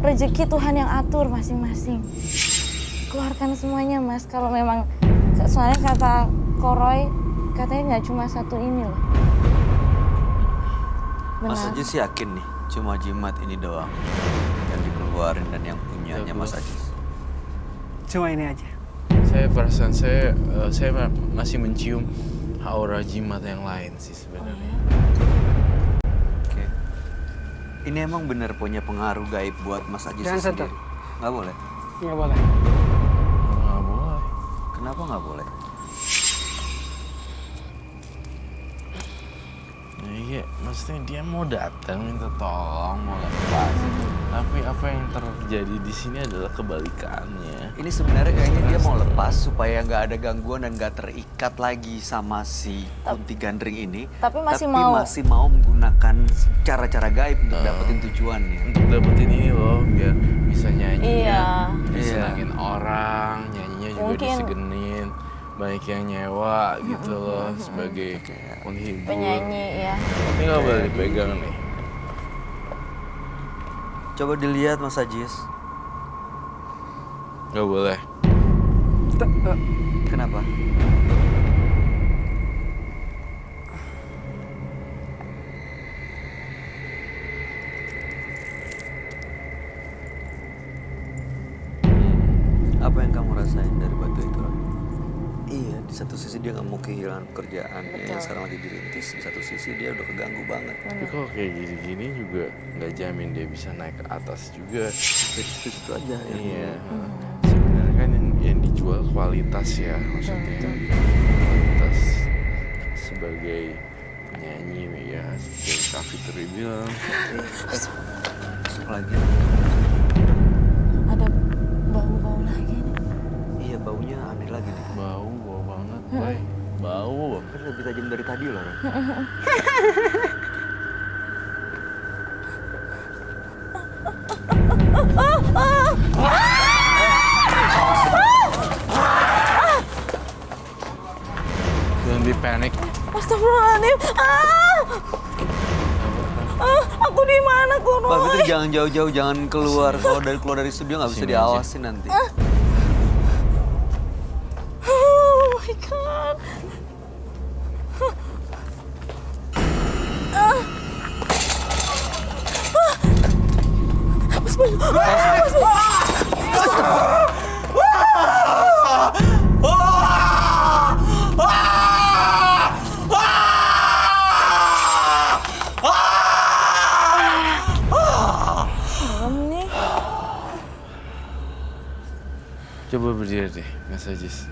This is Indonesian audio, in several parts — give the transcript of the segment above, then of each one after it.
rezeki Tuhan yang atur masing-masing. Keluarkan semuanya Mas, kalau memang, soalnya kata Koroy, katanya nggak cuma satu ini loh. Mas Ajis yakin nih, cuma jimat ini doang yang dikeluarin dan yang punyanya Mas Ajis? Cuma ini aja. Saya perasaan saya masih mencium aura jimat yang lain sih sebenarnya. Oke. Ini emang bener punya pengaruh gaib buat Mas Ajis Jangan sendiri? sentuh. Nggak boleh? Nggak boleh. Nggak boleh. Kenapa nggak boleh? Nah, iya, maksudnya dia mau datang minta tolong, mau lepas. Tapi apa yang terjadi di sini adalah kebalikannya. Ini sebenarnya kayaknya dia mau lepas supaya nggak ada gangguan dan nggak terikat lagi sama si Kunti Gandring ini. Tapi masih mau menggunakan cara-cara gaib untuk dapetin tujuannya. Untuk dapetin ini loh, biar bisa nyanyinya, Iya. disenangin orang, nyanyinya juga Mungkin disegenin. Banyak yang nyewa gitu loh sebagai penghibur. penyanyi ya. Tapi nggak boleh dipegang nih. Coba dilihat Mas Ajis. Nggak boleh. Kenapa? Apa yang kamu rasain dari batu itu, Roy? Iya, di satu sisi dia nggak mau kehilangan pekerjaannya yang sekarang lagi dirintis. Di satu sisi dia udah keganggu banget. Tapi kalau kayak gini-gini juga nggak jamin dia bisa naik ke atas juga. Dari situ aja ya. Iya. Sebenarnya kan yang dijual kualitas ya, maksudnya kualitas sebagai penyanyi ya, seperti Kak Fitri bilang. Masuk lagi. Ada bau-bau lagi nih. Iya, baunya aneh lagi nih. Bau banget, boy. Bau. Kan lebih tajam dari tadi loh, Roy. Jangan di panik. Astagfirullahaladzim. Aku di mana, Koroy? Mbak Fitri jangan jauh-jauh, jangan keluar. Kalau keluar dari studio nggak bisa Sini diawasin nanti. Oh my God. Serem nih. Coba berdiri deh, Mas Ajis.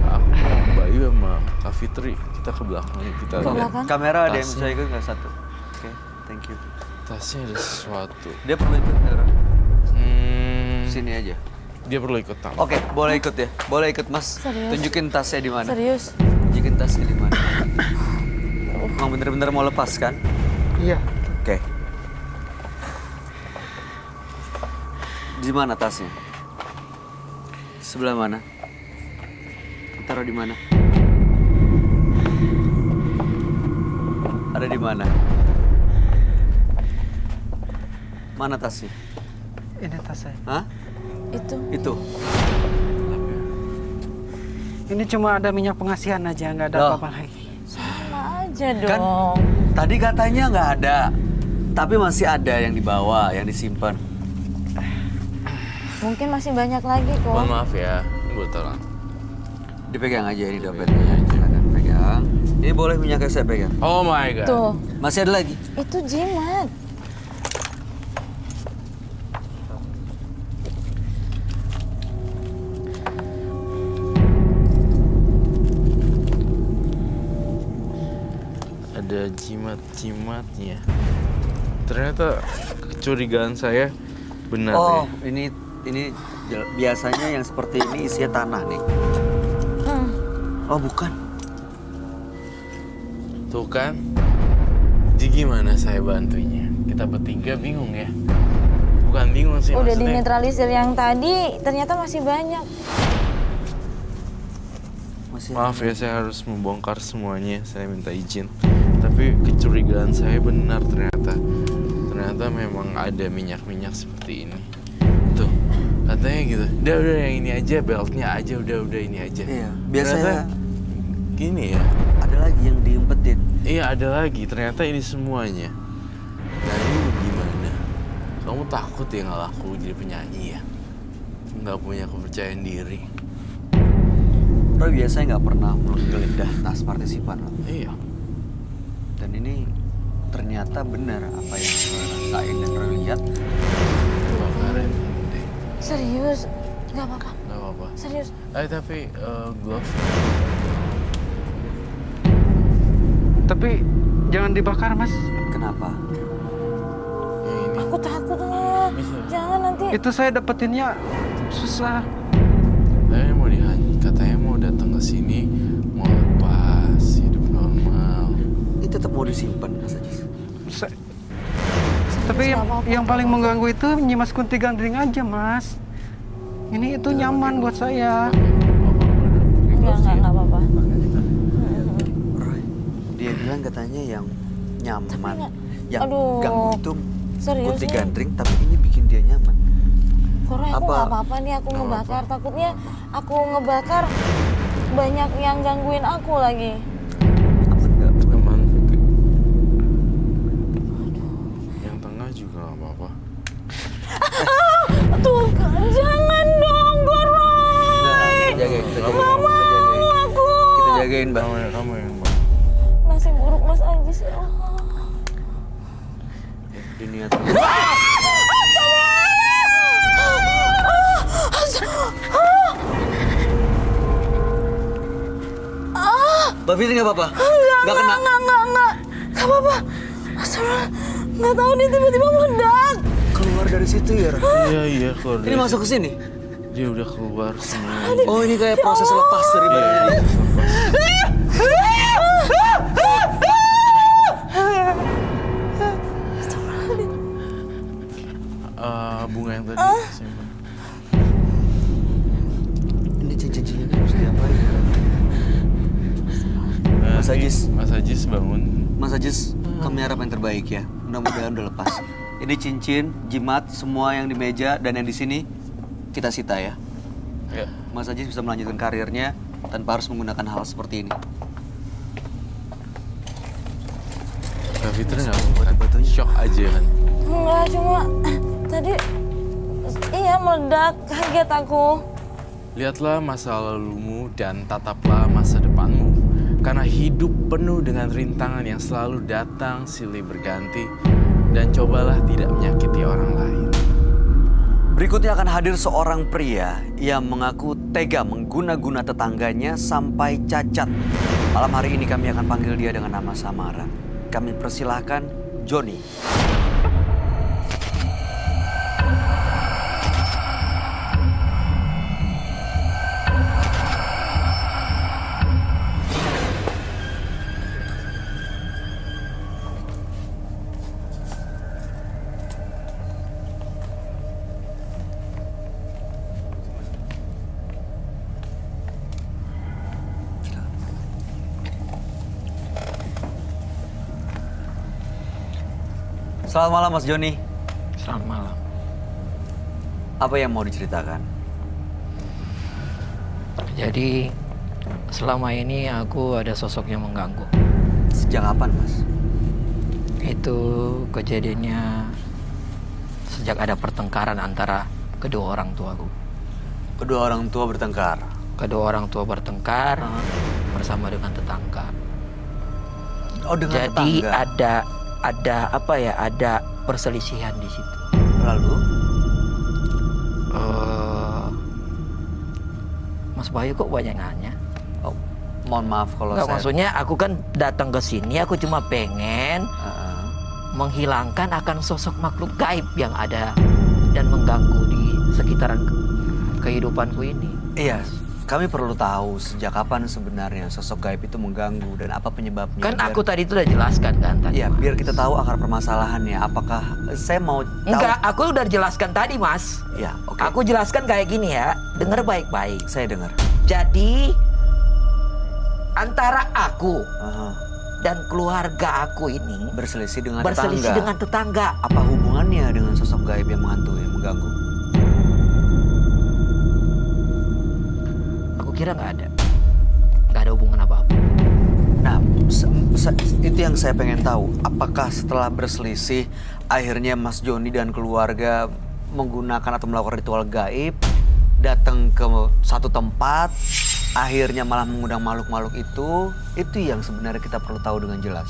Aku mau Bayu sama Kak Fitri, kita ke belakang kita Ke lihat. belakang? Kamera ada yang Tasnya. bisa ikut nggak satu? Oke, thank you. Tasnya ada sesuatu. Dia perlu ikut nggak, Roy? Sini aja. Dia perlu ikut tamu. Oke, boleh ikut ya. Boleh ikut, Mas. Serius? Tunjukin tasnya di mana. Serius? Tunjukin tasnya di mana. Emang bener-bener mau lepas kan? Iya. Oke. Di mana tasnya? Sebelah mana? Taruh di mana? Ada di mana? Mana tasnya? Ini tas saya. Hah? Itu. Ini cuma ada minyak pengasihan aja, nggak ada Loh. apa-apa lagi. Sama aja Kan dong. tadi katanya nggak ada. Tapi masih ada yang dibawa, yang disimpan. Mungkin masih banyak lagi kok. Mohon maaf ya, ini botolan. Dipegang aja ini dompetnya. Silakan pegang. Ini boleh minyaknya saya pegang. Oh my God. Tuh, Masih ada lagi? itu jimat. Ada jimat-jimatnya. Ternyata kecurigaan saya benar Oh, ya. ini biasanya yang seperti ini isinya tanah nih. Oh, bukan. Tuh kan. Jadi gimana saya bantunya? Kita bertiga bingung ya. Bukan bingung sih Udah maksudnya. dinetralisir yang tadi, ternyata masih banyak. masih. Maaf ya, saya harus membongkar semuanya. Saya minta izin. Tapi kecurigaan saya benar ternyata. Ternyata memang ada minyak-minyak seperti ini. Tuh, katanya gitu. Udah yang ini aja, beltnya aja, udah ini aja. Iya, biasanya Ternyata gini ya. ada lagi yang diumpetin. Iya, ada lagi. Ternyata ini semuanya. Nah, ini gimana? Kamu takut ya ngelaku jadi penyanyi ya? Nggak punya kepercayaan diri. Roy biasanya nggak pernah menggeledah tas partisipan loh. Iya. Dan ini ternyata benar apa yang Roy rasain dan Roy lihat. Kebakaran deh. Serius? Nggak apa-apa. Nggak apa-apa. Serius? Tapi glove. Tapi jangan dibakar, Mas. Kenapa? Yang ini. Aku takut lah. Bisa. Jangan nanti. Itu saya dapetinnya susah. Katanya mau datang ke sini, mau lepas hidup normal. Ini tetap mau disimpan, Mas Ajis. Sa- Tapi nggak apa-apa. yang paling mengganggu itu Nyimas Kunti Gandring aja, Mas. Ini itu nyaman buat saya. Nggak apa-apa. Roy, dia bilang katanya yang nyaman, nggak- yang aduh. ganggu itu Serius Kunti nih? Gandring, tapi ini bikin dia nyaman. Koray, aku Apa? nggak apa-apa nih aku ngebakar. Takutnya aku ngebakar banyak yang gangguin aku lagi. Aman nggak? Aman. Yang tengah juga nggak apa-apa. Tuh kan, jangan dong, Koray. Nah, kita jagain, kita jagain. Nggak mau aku. Kita jagain, Mbak. Kamu yang bang. Nasib buruk Mas Ajis ya Allah. Ini ya. Mbak Fitri nggak apa-apa? Nggak kena? Enggak apa-apa. Astagfirullah, nggak tahu nih tiba-tiba meledak. Keluar dari situ ya, Roy? Iya keluar. Ini masuk ke sini? Dia udah keluar semua. Oh, ini kayak proses lepas dari badannya dia. Bunga yang tadi simpan. Ini cincin-cincinnya harus diapain ya? Mas Ajis. Mas Ajis bangun. Mas Ajis, kami harap yang terbaik ya. Mudah-mudahan udah lepas. Ini cincin, jimat, semua yang di meja dan yang di sini kita sita ya. Ya. Mas Ajis bisa melanjutkan karirnya tanpa harus menggunakan hal seperti ini. Kak Fitri nggak apa-apa. Shock aja kan. Enggak, cuma tadi iya meledak, kaget aku. Lihatlah masa lalumu dan tataplah masa depanmu. Karena hidup penuh dengan rintangan yang selalu datang silih berganti. Dan cobalah tidak menyakiti orang lain. Berikutnya akan hadir seorang pria yang mengaku tega mengguna-guna tetangganya sampai cacat. Malam hari ini kami akan panggil dia dengan nama samaran. Kami persilahkan Johnny. Selamat malam Mas Johnny. Selamat malam. Apa yang mau diceritakan? Jadi selama ini aku ada sosok yang mengganggu. Sejak kapan Mas? Itu kejadiannya sejak ada pertengkaran antara kedua orang tuaku. Kedua orang tua bertengkar. Kedua orang tua bertengkar bersama dengan tetangga. Oh, dengan Jadi tetangga. ada perselisihan di situ. Lalu? Mas Bayu kok banyak nanya? Oh, mohon maaf kalau Enggak, saya... maksudnya aku kan datang ke sini, aku cuma pengen menghilangkan akan sosok makhluk gaib yang ada dan mengganggu di sekitaran kehidupanku ini. Iya, kami perlu tahu sejak kapan sebenarnya sosok gaib itu mengganggu dan apa penyebabnya. Kan biar- aku tadi itu udah jelaskan kan tadi. Iya, Mas. biar kita tahu akar permasalahannya. Apakah saya mau tahu? Enggak, aku udah jelaskan tadi, Mas. Ya, oke. Aku jelaskan kayak gini ya, dengar baik-baik. Saya dengar. Jadi antara aku Aha. dan keluarga aku ini Berselisih dengan berselisih tetangga. dengan tetangga. Apa hubungannya dengan sosok gaib yang menghantui, yang mengganggu? Aku kira nggak ada hubungan apa-apa. Nah, itu yang saya pengen tahu. Apakah setelah berselisih, akhirnya Mas Joni dan keluarga menggunakan atau melakukan ritual gaib, datang ke satu tempat, akhirnya malah mengundang makhluk-makhluk itu yang sebenarnya kita perlu tahu dengan jelas.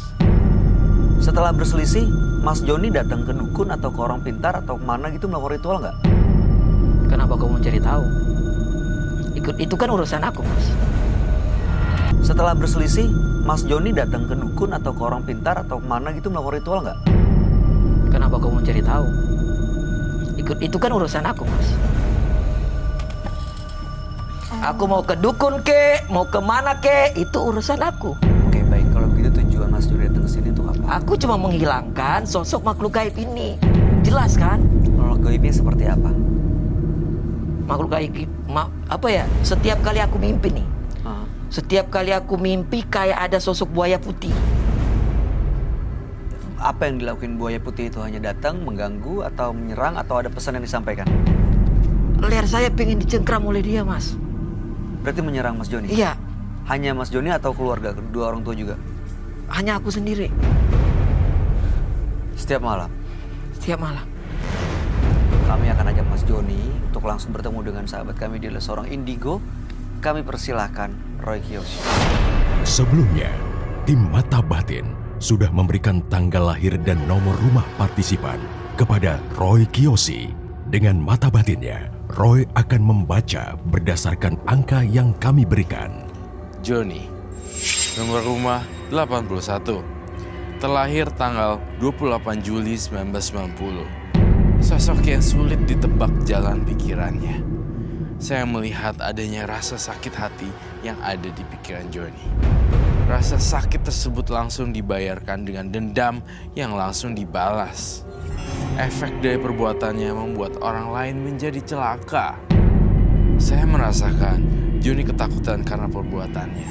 Setelah berselisih, Mas Joni datang ke dukun atau ke orang pintar atau kemana gitu melakukan ritual nggak? Kenapa kamu mencari tahu? Itu kan urusan aku, Mas. Setelah berselisih, Mas Joni datang ke dukun atau ke orang pintar atau kemana gitu melakukan ritual nggak? Kenapa kamu mencari tahu? Itu kan urusan aku, Mas. Aku mau ke dukun ke, mau kemana ke, itu urusan aku. Oke, baik. Kalau begitu tujuan Mas Joni datang ke sini untuk apa? Aku cuma menghilangkan sosok makhluk gaib ini. Jelas kan? Makhluk gaibnya seperti apa? Makhluk gaib, apa ya? Setiap kali aku mimpi nih, Ah. setiap kali aku mimpi kayak ada sosok buaya putih. Apa yang dilakukan buaya putih itu hanya datang, mengganggu, atau menyerang, atau ada pesan yang disampaikan? Leher saya pengen dicengkram oleh dia, Mas. Berarti menyerang Mas Joni? Iya, Hanya Mas Joni atau keluarga, kedua orang tua juga? hanya aku sendiri. Setiap malam, Setiap malam. kami akan ajak Mas Joni untuk langsung bertemu dengan sahabat kami. Dia adalah seorang indigo. Kami persilahkan Roy Kiyoshi. Sebelumnya, tim Mata Batin sudah memberikan tanggal lahir dan nomor rumah partisipan kepada Roy Kiyoshi. Dengan mata batinnya, Roy akan membaca berdasarkan angka yang kami berikan. Joni, nomor rumah 81, terlahir tanggal 28 Juli 1990. Sosok yang sulit ditebak jalan pikirannya. Saya melihat adanya rasa sakit hati yang ada di pikiran Joni. Rasa sakit tersebut langsung dibayarkan dengan dendam yang langsung dibalas. Efek dari perbuatannya membuat orang lain menjadi celaka. Saya merasakan Joni ketakutan karena perbuatannya.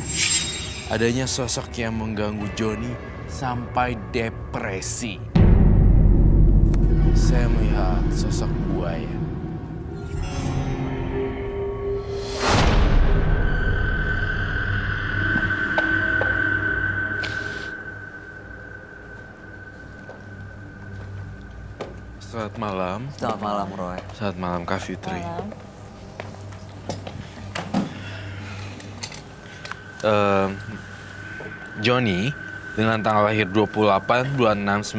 Adanya sosok yang mengganggu Joni sampai depresi. Saya melihat sosok buaya. Selamat malam. Selamat malam, Roy. Selamat malam, Kak Fitri. Joni dengan tanggal lahir 28 bulan 6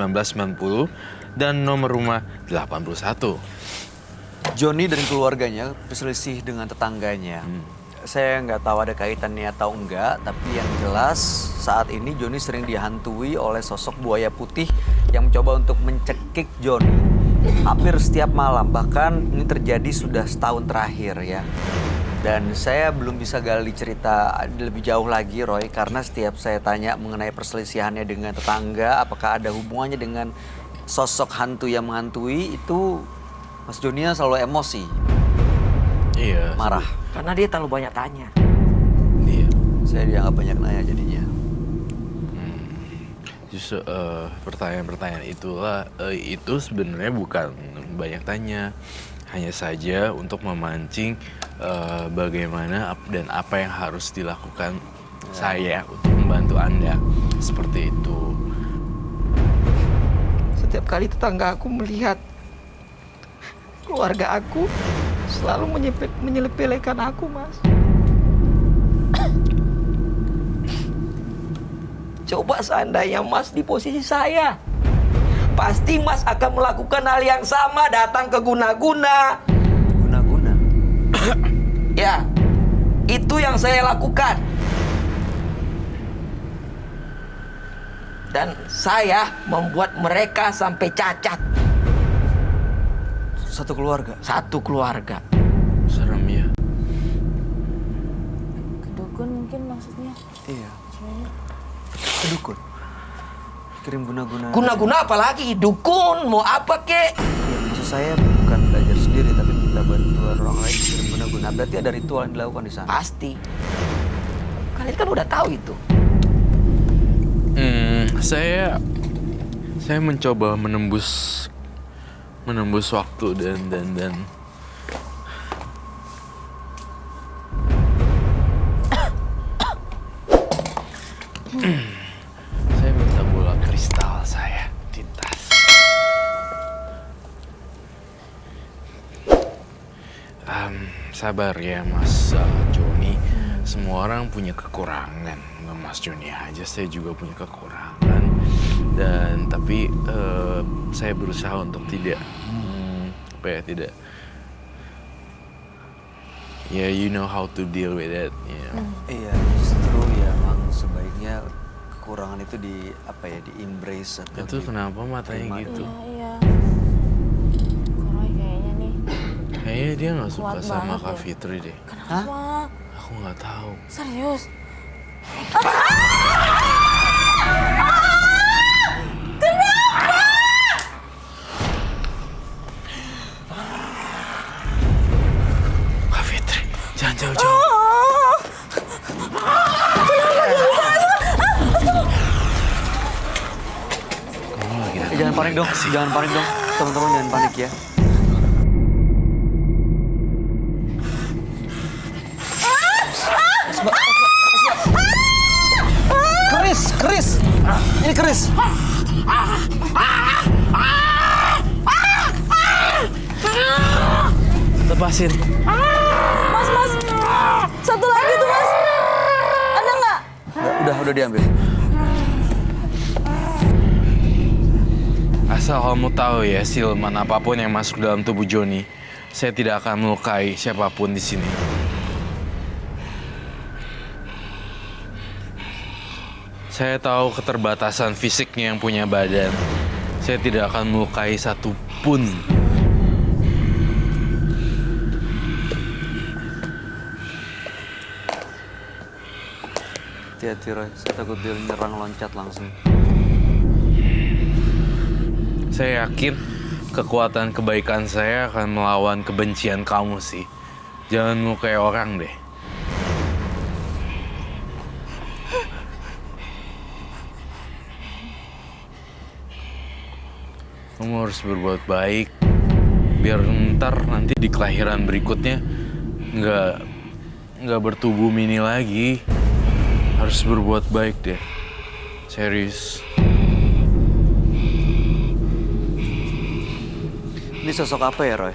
1990 dan nomor rumah 81. Joni dan keluarganya berselisih dengan tetangganya. Saya nggak tahu ada kaitannya atau enggak, tapi yang jelas saat ini Joni sering dihantui oleh sosok buaya putih yang mencoba untuk mencekik Joni hampir setiap malam. Bahkan ini terjadi sudah setahun terakhir ya. Dan saya belum bisa gali cerita lebih jauh lagi, Roy, karena setiap saya tanya mengenai perselisihannya dengan tetangga, apakah ada hubungannya dengan sosok hantu yang menghantui, itu Mas Joni selalu emosi, Iya. marah. Karena dia terlalu banyak tanya. Iya. Saya dianggap banyak nanya jadinya. Justru pertanyaan-pertanyaan itulah itu sebenarnya bukan banyak tanya, hanya saja untuk memancing bagaimana dan apa yang harus dilakukan saya untuk membantu Anda seperti itu. Setiap kali tetangga aku melihat keluarga aku, selalu menyepelekan aku, Mas. Coba seandainya Mas di posisi saya, pasti Mas akan melakukan hal yang sama, datang ke guna-guna. Guna-guna. Ya, itu yang saya lakukan. Dan saya membuat mereka sampai cacat. Satu keluarga. Satu keluarga. Serem ya. Kedukun mungkin maksudnya. Iya. Kedukun. Kirim guna-guna. Guna-guna apa lagi? Dukun, mau apa kek? Ya, maksud saya bukan belajar sendiri tapi minta bantuan orang lain kirim guna-guna. Berarti ada ritual yang dilakukan di sana. Pasti. Kalian kan udah tahu itu. Saya mencoba menembus waktu dan saya minta bola kristal saya di tas. Sabar ya Mas Joni, semua orang punya kekurangan. Nggak Mas Joni aja, saya juga punya kekurangan. Dan tapi saya berusaha untuk tidak you know how to deal with it. Iya, justru ya emang sebaiknya kekurangan itu di embrace atau Itu kenapa matanya gitu? Iya. Koroy kayaknya nih. Kayaknya dia nggak suka Kuat sama banget Kak ya. Fitri deh. Kenapa? Aku nggak tahu. Serius? Kak Fitri, jangan jauh-jauh. Kamu lagi ada Jangan panik dong, teman-teman jangan panik ya. Keris, ini keris. Lepasin. Mas, satu lagi tuh mas. Ada nggak? Udah diambil. Asal kamu tahu ya, siluman apapun yang masuk dalam tubuh Joni, saya tidak akan melukai siapapun di sini. Saya tahu keterbatasan fisiknya yang punya badan. Saya tidak akan melukai satupun. Hati-hati Roy, saya takut dia nyerang loncat langsung. Saya yakin kekuatan kebaikan saya akan melawan kebencian kamu sih. Jangan melukai orang deh. Kamu harus berbuat baik, biar ntar nanti di kelahiran berikutnya nggak bertubuh mini lagi. Harus berbuat baik deh, serius. Ini sosok apa ya Roy?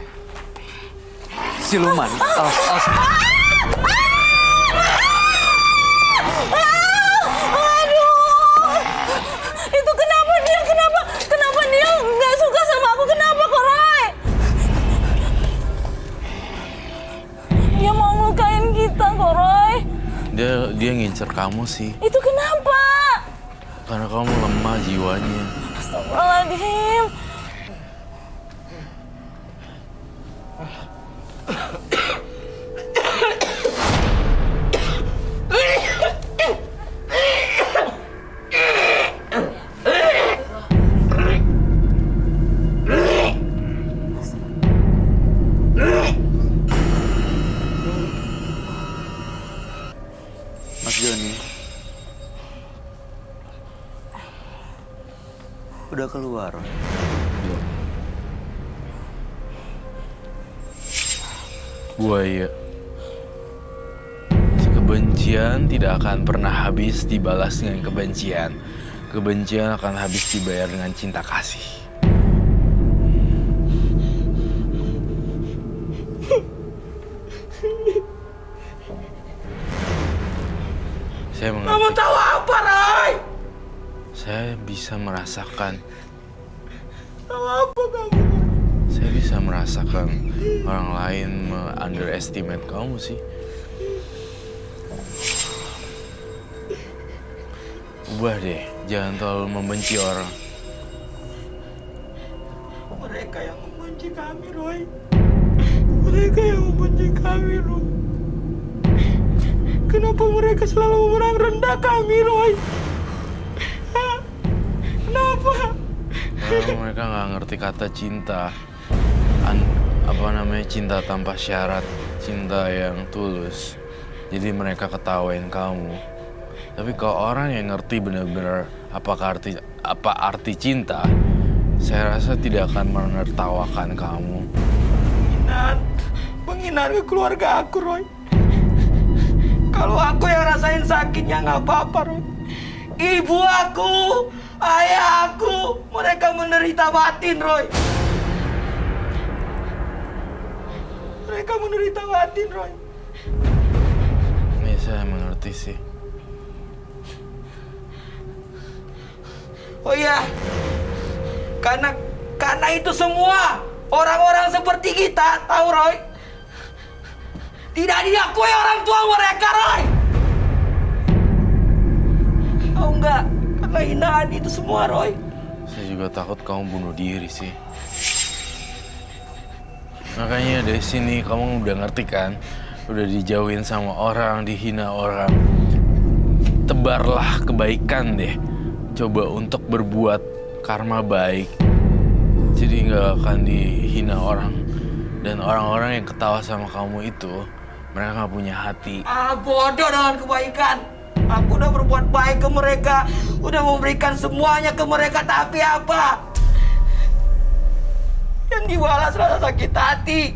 Siluman. Itu kenapa dia nggak suka sama aku? Kenapa Koroy? Dia mau ngelukain kita Koroy. Dia ngincer kamu sih, Itu kenapa? karena kamu lemah jiwanya. Astagfirullahaladzim. Mas Joni. Udah keluar Roy. Buaya. Kebencian tidak akan pernah habis dibalas dengan kebencian. Kebencian akan habis dibayar dengan cinta kasih. Saya mengerti. Kamu tahu apa, Roy? Saya bisa merasakan. Tahu apa kamu? Saya bisa merasakan orang lain underestimate kamu sih. Ubah deh, jangan terlalu membenci orang. Mereka yang membenci kami, Roy. Mereka yang membenci kami, Roy. Kenapa mereka selalu memandang rendah kami, Roy? Hah? Kenapa? Karena mereka nggak ngerti kata cinta. Cinta tanpa syarat, cinta yang tulus. Jadi mereka ketawain kamu. Tapi kalau orang yang ngerti benar-benar apa arti cinta, saya rasa tidak akan menertawakan kamu. Penghinaan ke keluarga aku, Roy. Kalau aku yang rasain sakitnya nggak apa-apa, Roy. Ibu aku, ayah aku, mereka menderita batin, Roy. Mereka menderita batin, Roy. Ini saya mengerti sih. Oh iya, karena itu semua orang-orang seperti kita, tahu Roy? Tidak diakui orang tua mereka, Roy. Tahu nggak? Karena hinaan itu semua, Roy. Saya juga takut kamu bunuh diri sih. Makanya dari sini kamu udah ngerti kan? Udah dijauhin sama orang, dihina orang. Tebarlah kebaikan deh. Coba untuk berbuat karma baik. Jadi nggak akan dihina orang. Dan orang-orang yang ketawa sama kamu itu, mereka nggak punya hati. Bodoh dengan kebaikan. Aku udah berbuat baik ke mereka, udah memberikan semuanya ke mereka, tapi apa? Yang dibalas rasa sakit hati.